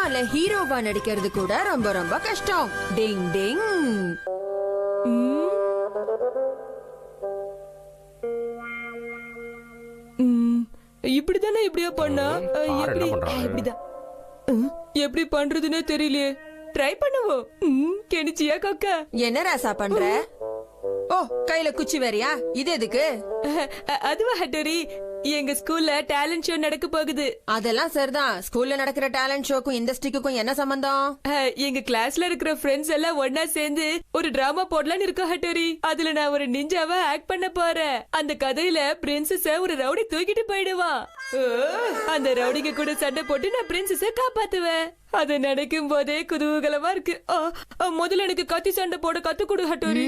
சினிமால ஹீரோவா நடிக்கிறது கூட ரொம்ப ரொம்ப கஷ்டம். டிங் டிங். இப்படிதானே இப்படியா பண்ணா? இப்படிதான் எப்படி பண்றதுன்னே தெரியலையே. ட்ரை பண்ணுவோம். கெனிச்சியா கொக்கா? என்ன ராசா பண்ற? ஓ, கையில குச்சி வேறியா? இது எதுக்கு? அதுவா ஹட்டோரி, எங்க ஸ்கூல்ல டேலண்ட் ஷோ நடக்க போகுது. அதெல்லாம் சரிதான். ஸ்கூல்ல நடக்கிற டேலண்ட் ஷோக்கும் இந்த ஸ்டிக்குக்கும் என்ன சம்பந்தம்? எங்க கிளாஸ்ல இருக்கிற ஃப்ரெண்ட்ஸ் எல்லாம் ஒன்னா சேர்ந்து ஒரு டிராமா போடலான்னு இருக்கோம் ஹட்டோரி. அதுல நான் ஒரு நிஞ்சாவா ஆக்ட் பண்ண போறேன். அந்த கதையில பிரின்சஸ ஒரு ரவுடி தூக்கிட்டு போயிடுவான். அந்த ரவுடிங்க கூட சண்டை போட்டு நான் பிரின்சஸ காப்பாத்துவேன். அத நினைக்கும் போதே குதூகலமா இருக்கு. முதல்ல எனக்கு கத்தி சண்டை போட கத்து கொடு ஹட்டோரி.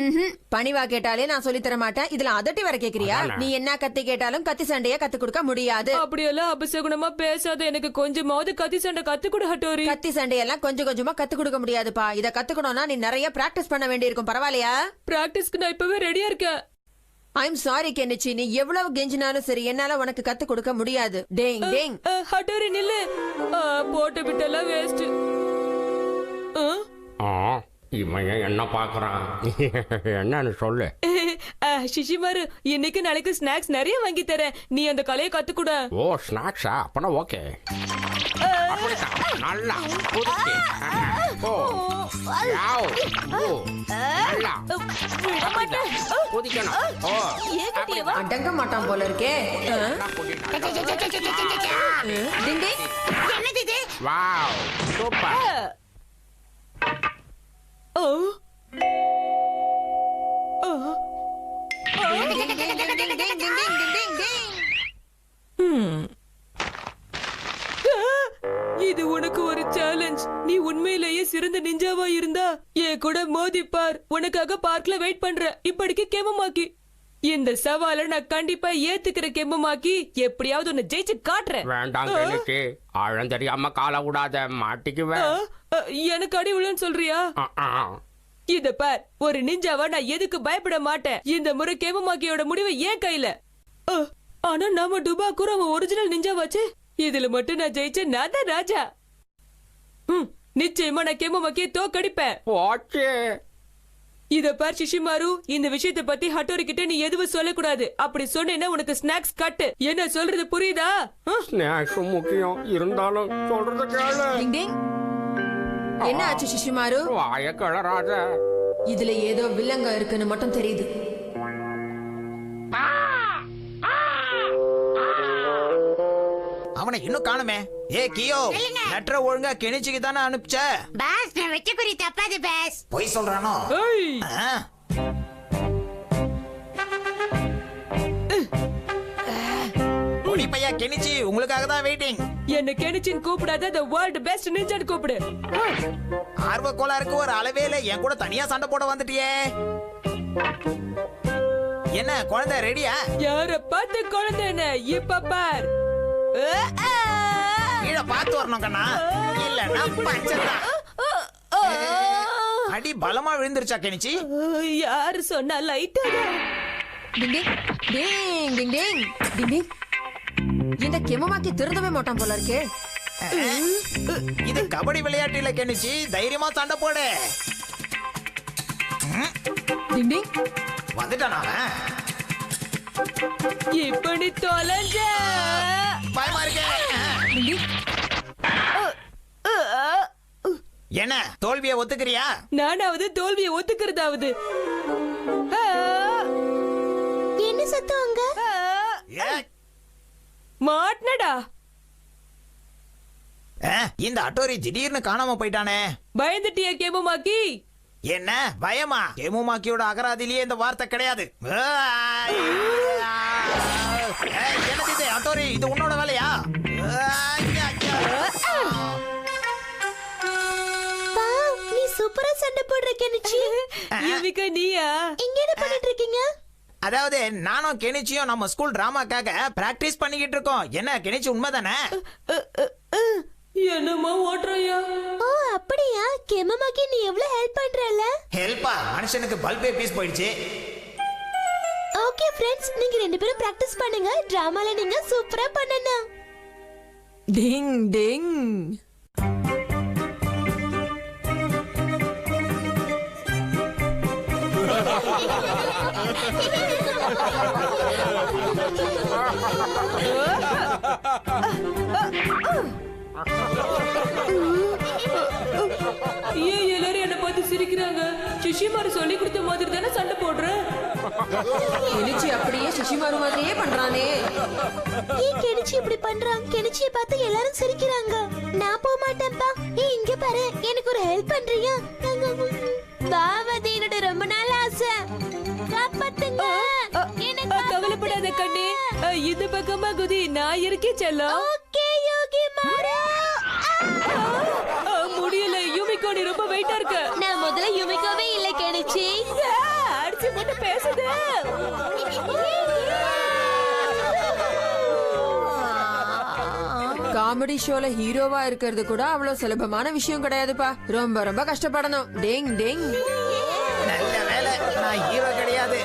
பணிவா கேட்டாலே நான் சொல்லி தர மாட்டேன். இதுல அதட்டி வர கேக்குறியா? நீ என்ன கத்தி கேட்டாலும் கத்தி சண்டைய கத்து கொடுக்க முடியாது. அப்படியெல்லாம் அபசகுணமா பேசாத. எனக்கு கொஞ்சமாவது கத்தி சண்டை கத்து கொடு ஹட்டோரி. கத்தி சண்டையெல்லாம் கொஞ்சம் கொஞ்சமா கத்து கொடுக்க முடியாதுப்பா. இத கத்துக்கணும்னா நீ நிறைய பிராக்டிஸ் பண்ண வேண்டியிருக்கும். பரவாயில்லையா? பிராக்டிஸ்க்கு நான் இப்பவே ரெடியா இருக்கேன். ஐம் சாரி கெனிச்சி, நீ எவ்வளவு கெஞ்சினாலும் சரி என்னால உனக்கு கத்து கொடுக்க முடியாது. Tang Tang. ஹட்டோரி நில்லு. போட்டு விட்டெல்லாம் வேஸ்ட். இவன் என்ன பாக்குறான்? என்னன்னு சொல்லு. சிஷிமாரு, இன்னைக்கு நாளைக்கு ஸ்நாக்ஸ் நிறைய வாங்கி தரேன். நீ அந்த கலையை கத்துக்கூட. ஓ, ஸ்நாக்ஸா? அப்பனா ஓகே. நல்லா குடிச்சு. ஓ, யாவ். ஓ, நல்லா குடிக்கணும். ஓ, அடங்க மாட்டான் போல இருக்கே. டிங் டிங். என்னது இது? Wow, super. இது உனக்கு ஒரு சேலஞ்ச். நீ உண்மையிலேயே சிறந்த நிஞ்சாவா இருந்தா என் கூட மோதிப்பார். உனக்காக பார்க்ல வெயிட் பண்ற. இப்படிக்கு கெமமாக்கி. இந்த சவாலை நான் கண்டிப்பா ஏத்துக்கிற கெமமாக்கி. எப்படியாவது உன்னை ஜெயிச்சு காட்டுறேன். வேண்டாம் கெனிச்சி, ஆழம் தெரியாம கால விடாத, மாட்டிக்குவேன். எனக்கு அடி விழுன்னு சொல்றியா? இத பார், ஒரு நிஞ்சாவா நான் எதுக்கு பயப்பட மாட்டேன். இந்த முறை கெமமாக்கியோட முடிவு ஏன் கையில. ஆனா நாம டுபாக்கூர் அவன் ஒரிஜினல் நிஞ்சாவாச்சு. இதுல மட்டும் நான் ஜெயிச்ச நான் தான் ராஜா. நிச்சயமா நான் கெமமாக்கிய தோக்கடிப்பேன். இத பார் சிஷிமாரு, இந்த விஷயத்தை பத்தி ஹட்டோரி கிட்ட நீ எதுவும் சொல்லக்கூடாது. அப்படி சொன்னேன்னா உனக்கு ஸ்நாக்ஸ் கட்டு. என்ன சொல்றது புரியுதா? ஸ்நாக்ஸ் முக்கியம், இருந்தாலும் சொல்றது கேளு. டிங் டிங். என்ன ஆச்சு சிஷிமாரு? வாய கலராத. இதுல ஏதோ வில்லங்க இருக்குன்னு மட்டும் தெரியுது. அவனை இன்னும் காணுமே. ஏ கியோ, லெட்டர் ஒழுங்கா கெனிச்சிக்கு தானே அனுப்பிச்ச? பாஸ், நான் வெச்ச குறி தப்பாது பாஸ். பொய் சொல்றானோ? பொடி பையா கெனிச்சி, உங்களுக்காக தான் வெயிட்டிங். என்ன கெனிச்சின் கூப்பிடாத, the world best ninja கூப்பிடு. ஆர்வ கோளாறுக்கு ஒரு அளவே இல்ல. என் கூட தனியா சண்டை போட வந்துட்டியே. என்ன குழந்தை ரெடியா? யார பார்த்து குழந்தைன்னு இப்ப பார். கீழே பார்த்து வரணும் கண்ணா, இல்லன்னா பஞ்சதான். அடி பலமா விழுந்துருச்சா கெனிச்சி? யாரு சொன்னா? லைட்டா. டிங் டிங் டிங் டிங் டிங் டிங் டிங். இந்த கெமமாக்கி திருந்தவே மாட்டான் போல இருக்கே. இது கபடி விளையாட்டு இல்ல கெனிச்சி, தைரியமா சண்டை போடு. டிங் டிங். வந்துட்டானா? இப்ப நீ தொலைஞ்ச. பயமா இருக்கே. என்ன தோல்வியை ஒத்துக்கிறியா? நானாவது தோல்வியை ஒத்துக்கிறதாவது. என்ன சத்தம் அங்க? மாட்னடா. இந்த அட்டோரி திடீர்னு காணாம போயிட்டானே. பயந்துட்டியா கெமமாக்கி? என்ன பயமா? கெமுமாக்கியோட அகராதிலேயே இந்த வார்த்தை கிடையாது. என்னது இது அட்டோரி? இது உன்னோட வேலையா? நீ சூப்பரா சண்டை போடுற கெனிச்சி. யுவிகா நீயா? இங்க என்ன பண்ணிட்டு இருக்கீங்க? அதாவது நானும் கெனிச்சியும் நம்ம ஸ்கூல் டிராமாக்காக பிராக்டிஸ் பண்ணிக்கிட்டு இருக்கோம். என்ன கெனிச்சி உண்மைதானே? என்னமா ஓட்டுறையா? ஓ அப்படியா? கெமமாக்கி நீ எவ்வளவு ஹெல்ப் பண்றல? ஹெல்ப்பா? மனுஷனுக்கு பல்பே பீஸ் போயிடுச்சு. ஓகே ஃப்ரெண்ட்ஸ், நீங்க ரெண்டு பேரும் பிராக்டிஸ் பண்ணுங்க. டிராமால நீங்க சூப்பரா பண்ணணும். டிங் டிங். ஏன் எல்லாரும் என்ன பார்த்து சிரிக்கிறாங்க? சுஷிமாரு சொல்லி கொடுத்த மாதிரி தானே சண்டை போடுறேன். கெனிச்சி அப்படியே சுஷிமாரு மாதிரியே பண்றானே. ஏன் கெனிச்சி இப்படி பண்றான்? கெனிச்சியை பார்த்து எல்லாரும் சிரிக்கிறாங்க. நான் போக மாட்டேன்ப்பா. ஏய் இங்க பாரு, எனக்கு ஒரு ஹெல்ப் பண்றியா? பாவதி, என்னோட ரொம்ப நாள் ஆசை. காப்பாத்துங்க. எனக்கு கவலைப்படாத கண்ணே, இந்த பக்கமா குதி, நான் இருக்கேன் செல்லம். ஓகே யோகி மாரு. முடியல யூமிகோ, நீ ரொம்ப வெயிட்டா இருக்க. நான் முதல்ல யுமிக்கோவே இல்ல கெனிச்சி. அடிச்சு போட்டு பேசுது. காமெடி ஷோல ஹீரோவா இருக்கிறது கூட அவ்வளவு சுலபமான விஷயம் கிடையாதுப்பா. ரொம்ப ரொம்ப கஷ்டப்படணும். டேங் டேங். நல்ல வேலை நான் ஹீரோ கிடையாது,